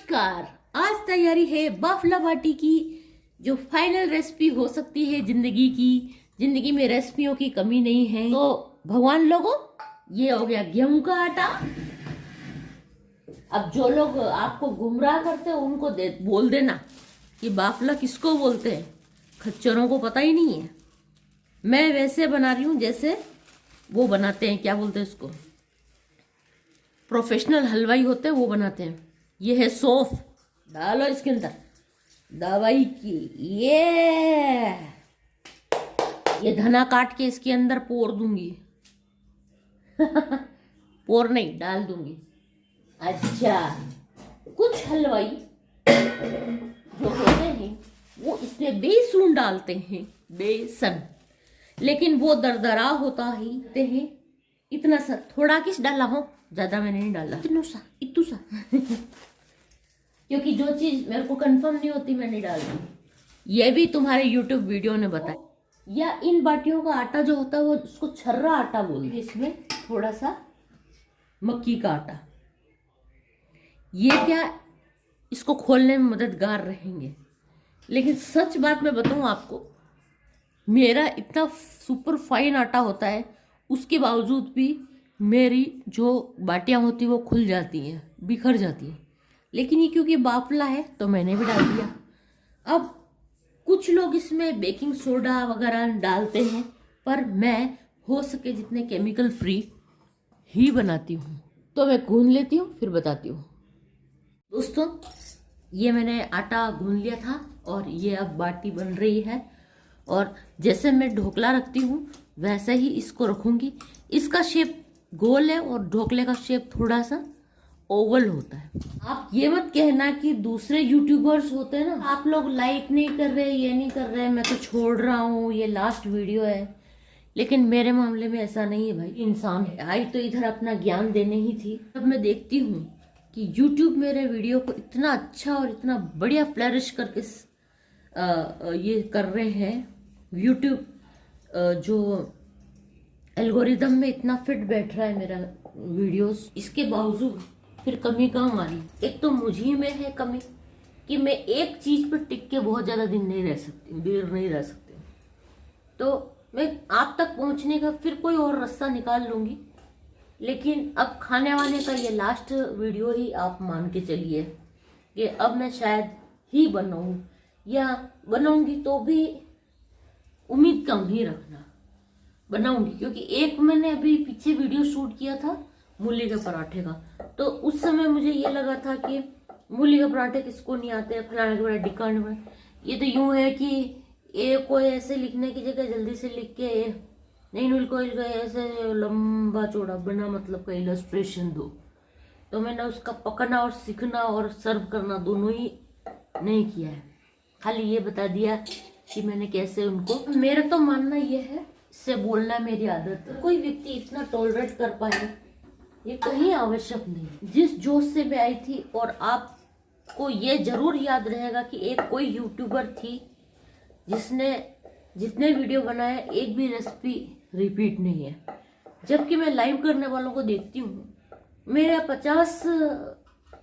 नमस्कार। आज तैयारी है बाफला बाटी की, जो फाइनल रेसिपी हो सकती है जिंदगी की। जिंदगी में रेसिपियों की कमी नहीं है। तो भगवान लोगों, ये हो गया गेहूं का आटा। अब जो लोग आपको गुमराह करते हैं उनको बोल देना कि बाफला किसको बोलते हैं। खच्चरों को पता ही नहीं है। मैं वैसे बना रही हूँ जैसे वो बनाते हैं, क्या बोलते हैं उसको, प्रोफेशनल हलवाई होते हैं वो बनाते हैं। ये है सौंफ, डालो इसके अंदर दवाई की। ये धना काट के इसके अंदर पोर दूंगी। पोर नहीं, डाल दूंगी। अच्छा, कुछ हलवाई जो होते हैं वो इसमें बेसन डालते हैं, बेसन, लेकिन वो दरदरा होता ही ते हैं। इतना सा थोड़ा किस डाला हो, ज्यादा मैंने नहीं डाला, इतू सा क्योंकि जो चीज मेरे को कंफर्म नहीं होती मैं नहीं डालती। ये भी तुम्हारे YouTube वीडियो ने बताया। या इन बाटियों का आटा जो होता है वो उसको छर्रा आटा बोलते हैं। इसमें थोड़ा सा मक्की का आटा, ये क्या इसको खोलने में मददगार रहेंगे। लेकिन सच बात मैं बताऊं आपको, मेरा इतना सुपर फाइन आटा होता है, उसके बावजूद भी मेरी जो बाटियां होती वो खुल जाती हैं, बिखर जाती हैं। लेकिन ये क्योंकि बाफला है तो मैंने भी डाल दिया। अब कुछ लोग इसमें बेकिंग सोडा वगैरह डालते हैं, पर मैं हो सके जितने केमिकल फ्री ही बनाती हूँ। तो मैं गूंद लेती हूँ, फिर बताती हूँ। दोस्तों, ये मैंने आटा गूंद लिया था और ये अब बाटी बन रही है। और जैसे मैं ढोकला रखती हूँ वैसे ही इसको रखूँगी। इसका शेप गोल है और ढोकले का शेप थोड़ा सा ओवल होता है। आप ये मत कहना कि दूसरे यूट्यूबर्स होते हैं ना, आप लोग लाइक नहीं कर रहे, ये नहीं कर रहे, मैं तो छोड़ रहा हूँ, ये लास्ट वीडियो है। लेकिन मेरे मामले में ऐसा नहीं है भाई। इंसान है, आई तो इधर अपना ज्ञान देने ही थी। अब मैं देखती हूँ कि यूट्यूब मेरे वीडियो को इतना अच्छा और इतना बढ़िया फ्लरिश करके ये कर रहे हैं। यूट्यूब जो एल्गोरिदम में इतना फिट बैठ रहा है मेरा वीडियोस, इसके बावजूद फिर कमी कहाँ आ रही। एक तो मुझी में है कमी कि मैं एक चीज पर टिक के बहुत ज्यादा दिन नहीं रह सकती, देर नहीं रह सकती। तो मैं आप तक पहुंचने का फिर कोई और रास्ता निकाल लूंगी। लेकिन अब खाने वाने का ये लास्ट वीडियो ही आप मान के चलिए कि अब मैं शायद ही बनाऊं, या बनाऊंगी तो भी उम्मीद कम ही रखना, बनाऊंगी। क्योंकि एक मैंने अभी पीछे वीडियो शूट किया था मूली के पराठे का, तो उस समय मुझे ये लगा था कि मूली के पराठे किसको नहीं आते, फलाने के बड़ा डिकांड में। ये तो यूं है कि ए को ऐसे लिखने की जगह जल्दी से लिख के नहीं नुल को ऐसे लंबा चौड़ा बना मतलब का इलस्ट्रेशन दो। तो मैंने उसका पकना और सीखना और सर्व करना दोनों ही नहीं किया है, खाली ये बता दिया कि मैंने कैसे उनको। मेरा तो मानना ये है, इससे बोलना मेरी आदत है। कोई व्यक्ति इतना टॉलरेट कर पाए ये कहीं आवश्यक नहीं। जिस जोश से मैं आई थी, और आपको ये जरूर याद रहेगा कि एक कोई यूट्यूबर थी जिसने जितने वीडियो बनाए एक भी रेसिपी रिपीट नहीं है। जबकि मैं लाइव करने वालों को देखती हूँ, मेरे 50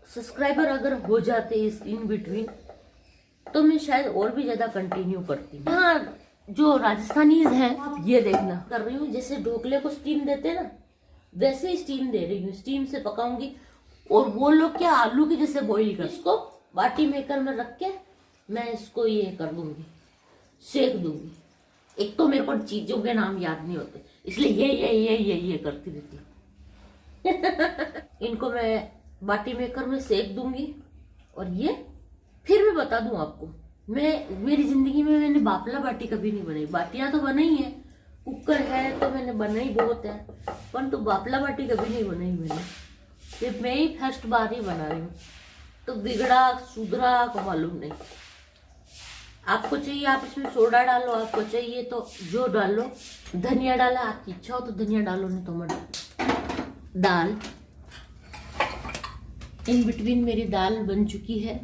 सब्सक्राइबर अगर हो जाते इस इन बिटवीन तो मैं शायद और भी ज्यादा कंटिन्यू करती। हाँ, जो राजस्थानीज हैं, आप ये देखना कर रही हूँ, जैसे ढोकले को स्टीम देते हैं ना, वैसे ही स्टीम दे रही हूँ। स्टीम से पकाऊंगी। और वो लोग क्या आलू की जैसे बॉईल कर, इसको बाटी मेकर में रख के मैं इसको ये कर दूंगी, सेक दूंगी। एक तो मेरे को चीजों के नाम याद नहीं होते, इसलिए ये करती रहती हूँ। इनको मैं बाटी मेकर में सेक दूंगी। और ये फिर मैं बता दूं आपको, मेरी जिंदगी में मैंने बाफला बाटी कभी नहीं बनाई। बाटियां तो बनाई है, कुकर है तो मैंने बनाई बहुत है, परंतु बाफला बाटी कभी नहीं बनाई मैंने। सिर्फ मैं ही फर्स्ट बार ही बना रही हूँ। तो बिगड़ा सुधरा को मालूम नहीं। आपको चाहिए आप इसमें सोडा डालो, आपको चाहिए तो जो डालो। धनिया डाला, आपकी इच्छा हो तो धनिया डालो, नहीं तो मत डालो। दाल इन बिटवीन मेरी दाल बन चुकी है,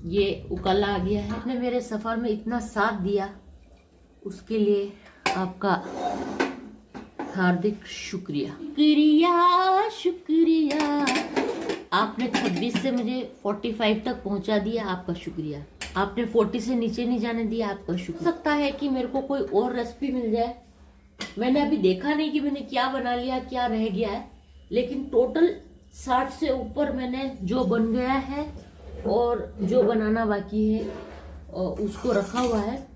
ये उकाला आ गया है। आपने मेरे सफर में इतना साथ दिया उसके लिए आपका हार्दिक शुक्रिया। शुक्रिया शुक्रिया, आपने 26 से मुझे 45 तक पहुंचा दिया, आपका शुक्रिया। आपने 40 से नीचे नहीं जाने दिया, आपका शुक्रिया। हो सकता है कि मेरे को कोई और रेसिपी मिल जाए। मैंने अभी देखा नहीं कि मैंने क्या बना लिया, क्या रह गया है, लेकिन टोटल 60 से ऊपर मैंने जो बन गया है और जो बनाना बाकी है उसको रखा हुआ है।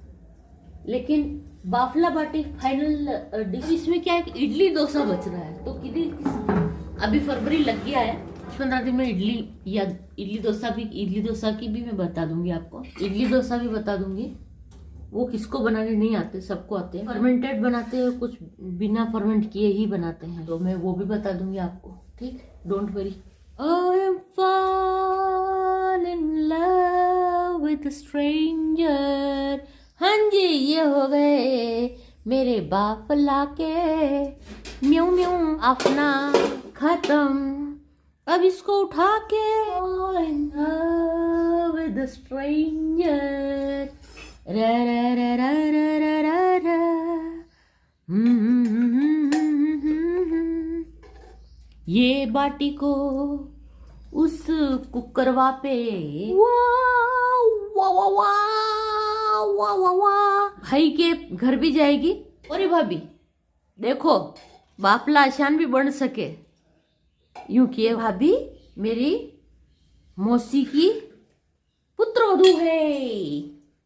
लेकिन बाफला बाटी फाइनल डिश। इसमें क्या है, इडली डोसा बच रहा है, तो अभी फरवरी लग गया है, 15 दिन में इडली या इडली डोसा की भी मैं बता दूंगी आपको। इडली डोसा भी बता दूंगी, वो किसको बनाने नहीं आते, सबको आते हैं। फर्मेंटेड बनाते हैं, कुछ बिना फर्मेंट किए ही बनाते हैं, तो मैं वो भी बता दूंगी आपको, ठीक, don't worry. I am fall in love with a stranger। हाँ जी, ये हो गए मेरे बाफला के म्यू म्यू अपना खत्म। अब इसको उठा के fall in love with a stranger। रा रा रा रा रा रा रा। ये बाटी को उस कुकरवा पे वाह वाह वाह वाह वाह वाह भाई के घर भी जाएगी। अरे भाभी देखो, बाफला आसान भी बन सके, यूं किए भाभी मेरी मौसी की पुत्रवधू है।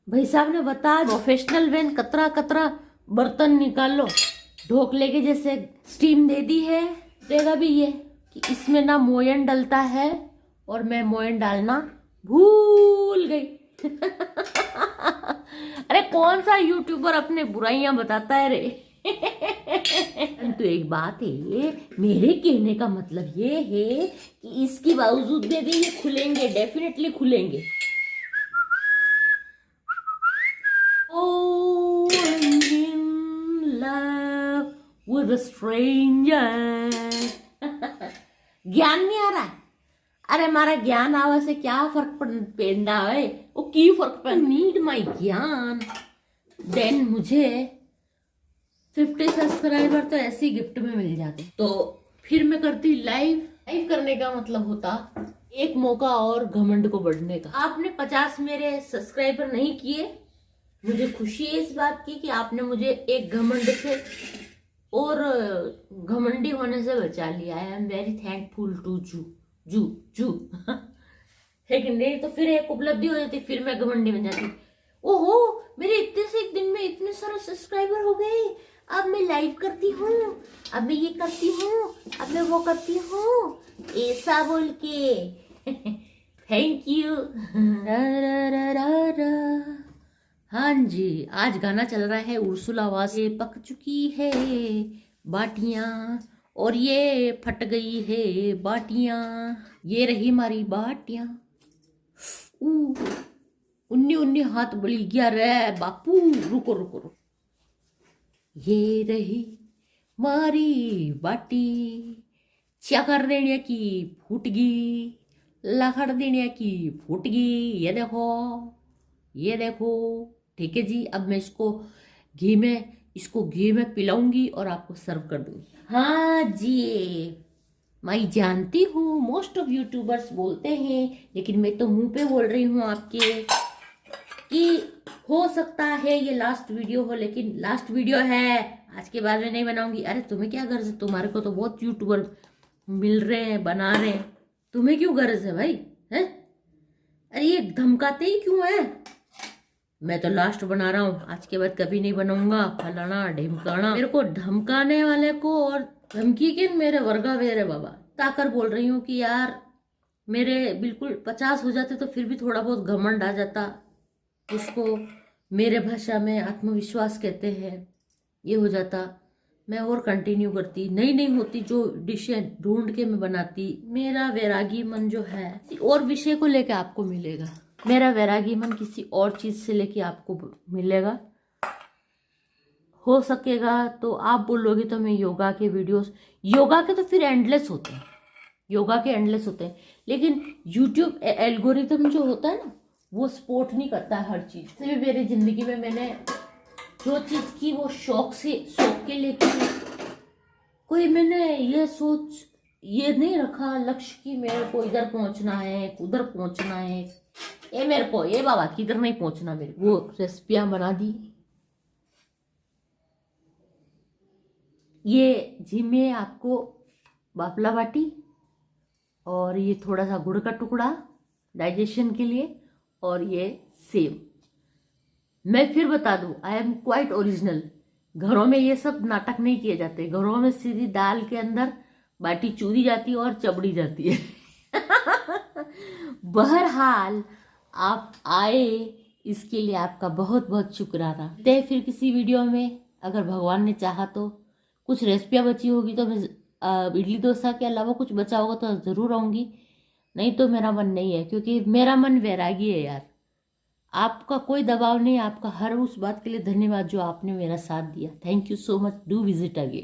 भाई साहब ने बता, प्रोफेशनल वैन कतरा कतरा बर्तन निकाल लो, ढोकले के जैसे स्टीम दे दी है। देगा भी ये कि इसमें ना मोयन डलता है, और मैं मोयन डालना भूल गई। अरे कौन सा यूट्यूबर अपने बुराइयां बताता है रे। तो एक बात है, मेरे कहने का मतलब ये है कि इसके बावजूद भी ये खुलेंगे, डेफिनेटली खुलेंगे। Oh, I'm in love with a stranger। ज्ञान नहीं आ रहा है? अरे हमारा ज्ञान आवा से क्या फर्क पेंडा है, वो की फर्क पर नीड माई ज्ञान। देन मुझे 50 सब्सक्राइबर तो ऐसे ही गिफ्ट में मिल जाते, तो फिर मैं करती लाइव करने का मतलब होता एक मौका और घमंड को बढ़ने का। आपने 50 मेरे सब्सक्राइबर नहीं किए, मुझे खुशी है इस बात की कि आपने मुझे एक घमंड से और घमंडी होने से बचा लिया। I am very thankful to जू है कि नहीं? तो फिर एक उपलब्धि हो जाती, फिर मैं घमंडी बन जाती। ओहो, मेरे इतने से एक दिन में इतने सारे सब्सक्राइबर हो गए, अब मैं लाइव करती हूँ, अब मैं ये करती हूँ, अब मैं वो करती हूँ, ऐसा बोल के। Thank you. हाँ जी, आज गाना चल रहा है उर्सुला आवाज से। पक चुकी है बाटियां और ये फट गई है बाटियां, ये रही हमारी बाटियां। उन्नी उन्नी हाथ बली गया रे बापू, रुको रुको रुको। ये रही मारी बाटी, चकर देने की फूट गई, लखड़ देने की फूट गई। ये देखो, ये देखो, ठीक है जी। अब मैं इसको घी में पिलाऊंगी और आपको सर्व कर दूंगी। हाँ जी, मैं जानती हूँ मोस्ट ऑफ यूट्यूबर्स बोलते हैं, लेकिन मैं तो मुंह पे बोल रही हूँ आपके कि हो सकता है ये लास्ट वीडियो हो, लेकिन लास्ट वीडियो है, आज के बाद में नहीं बनाऊंगी। अरे तुम्हें क्या गर्ज है, तुम्हारे को तो बहुत यूट्यूबर मिल रहे हैं, बना रहे हैं, तुम्हें क्यों गर्ज है भाई, है? अरे ये धमकाते ही क्यों है? मैं तो लास्ट बना रहा हूँ, आज के बाद कभी नहीं बनाऊंगा, फलाना ढिमकाना। मेरे को धमकाने वाले को और धमकी के मेरे वर्गा वेरे बाबा ताकर बोल रही हूँ कि यार मेरे बिल्कुल 50 हो जाते तो फिर भी थोड़ा बहुत घमंड आ जाता, उसको मेरे भाषा में आत्मविश्वास कहते हैं, ये हो जाता, मैं और कंटिन्यू करती, नहीं होती जो डिशें ढूंढ के मैं बनाती। मेरा वैरागी मन जो है और विषय को लेके आपको मिलेगा, मेरा वैरागी मन किसी और चीज से लेके आपको मिलेगा। हो सकेगा तो आप बोलोगे तो मैं योगा के वीडियोस, योगा के तो फिर एंडलेस होते हैं, योगा के एंडलेस होते हैं, लेकिन यूट्यूब एल्गोरिथम जो होता है ना, वो सपोर्ट नहीं करता है हर चीज से। मेरी जिंदगी में मैंने जो चीज की वो शौक के लिए की, कोई मैंने ये सोच ये नहीं रखा लक्ष्य कि मेरे को इधर पहुंचना है उधर पहुंचना है, ये मेरे को ये बाबा किधर नहीं पहुंचना मेरे को। वो रेसिपियां बना दी। ये जी में आपको बाफला बाटी और ये थोड़ा सा गुड़ का टुकड़ा डाइजेशन के लिए, और ये सेब। मैं फिर बता दूं, आई एम क्वाइट ओरिजिनल। घरों में ये सब नाटक नहीं किए जाते, घरों में सीधी दाल के अंदर बाटी चूरी जाती है और चबड़ी जाती है। बहरहाल आप आए, इसके लिए आपका बहुत बहुत शुक्राना। ते फिर किसी वीडियो में, अगर भगवान ने चाहा तो। कुछ रेसिपियाँ बची होगी तो मैं इडली डोसा के अलावा कुछ बचा होगा तो ज़रूर आऊँगी, नहीं तो मेरा मन नहीं है, क्योंकि मेरा मन वैरागी है यार। आपका कोई दबाव नहीं, आपका हर उस बात के लिए धन्यवाद जो आपने मेरा साथ दिया। Thank you so much, do visit again.